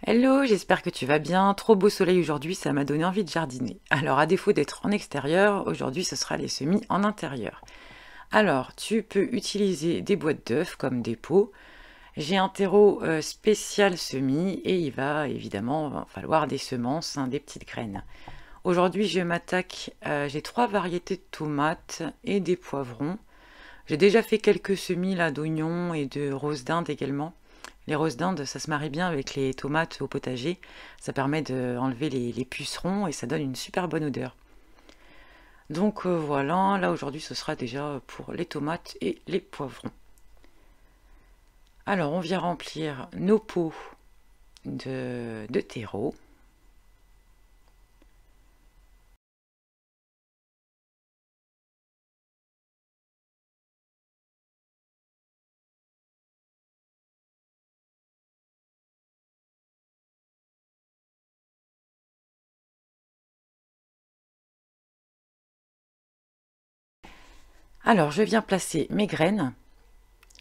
Hello, j'espère que tu vas bien. Trop beau soleil aujourd'hui, ça m'a donné envie de jardiner. Alors, à défaut d'être en extérieur, aujourd'hui ce sera les semis en intérieur. Alors, tu peux utiliser des boîtes d'œufs comme des pots. J'ai un terreau spécial semis et il va évidemment falloir des semences, hein, des petites graines. Aujourd'hui, je m'attaque, j'ai 3 variétés de tomates et des poivrons. J'ai déjà fait quelques semis là d'oignons et de roses d'Inde également. Les roses d'Inde, ça se marie bien avec les tomates au potager. Ça permet d'enlever les pucerons et ça donne une super bonne odeur. Donc voilà, là aujourd'hui ce sera déjà pour les tomates et les poivrons. Alors on vient remplir nos pots de terreau. Alors je viens placer mes graines.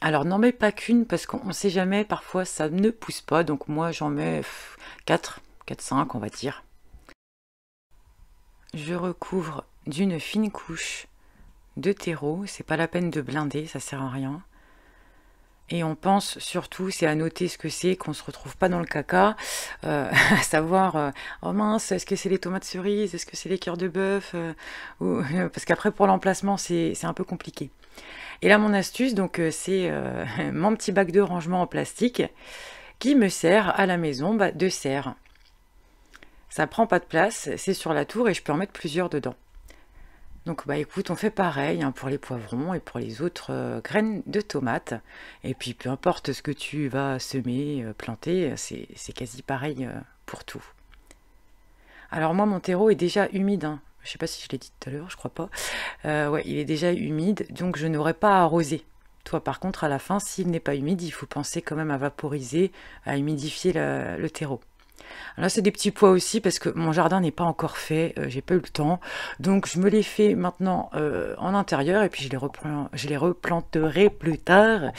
Alors n'en mets pas qu'une parce qu'on ne sait jamais, parfois ça ne pousse pas. Donc moi j'en mets 4, 5 on va dire. Je recouvre d'une fine couche de terreau, c'est pas la peine de blinder, ça sert à rien. Et on pense surtout, c'est à noter ce que c'est, qu'on se retrouve pas dans le caca, à savoir, oh mince, est-ce que c'est les tomates cerises, est-ce que c'est les cœurs de bœuf, parce qu'après pour l'emplacement c'est un peu compliqué. Et là mon astuce, donc c'est mon petit bac de rangement en plastique qui me sert à la maison de serre. Ça prend pas de place, c'est sur la tour et je peux en mettre plusieurs dedans. Donc bah écoute, on fait pareil hein, pour les poivrons et pour les autres graines de tomates. Et puis peu importe ce que tu vas semer, planter, c'est quasi pareil pour tout. Alors moi mon terreau est déjà humide, hein. Je sais pas si je l'ai dit tout à l'heure, je crois pas. Ouais, il est déjà humide, donc je n'aurai pas à arroser. Toi par contre à la fin, s'il n'est pas humide, il faut penser quand même à vaporiser, à humidifier le terreau. Là, c'est des petits pois aussi parce que mon jardin n'est pas encore fait, j'ai pas eu le temps. Donc, je me les fais maintenant en intérieur et puis je les replanterai plus tard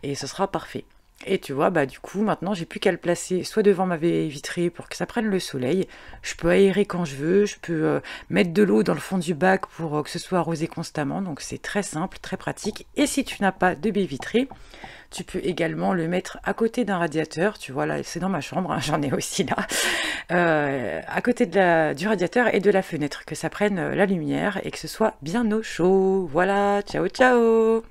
et ce sera parfait. Et tu vois, bah du coup, maintenant, j'ai plus qu'à le placer soit devant ma baie vitrée pour que ça prenne le soleil. Je peux aérer quand je veux, je peux mettre de l'eau dans le fond du bac pour que ce soit arrosé constamment. Donc, c'est très simple, très pratique. Et si tu n'as pas de baie vitrée, tu peux également le mettre à côté d'un radiateur. Tu vois, là, c'est dans ma chambre, hein, j'en ai aussi là. À côté du radiateur et de la fenêtre, que ça prenne la lumière et que ce soit bien au chaud. Voilà, ciao ciao!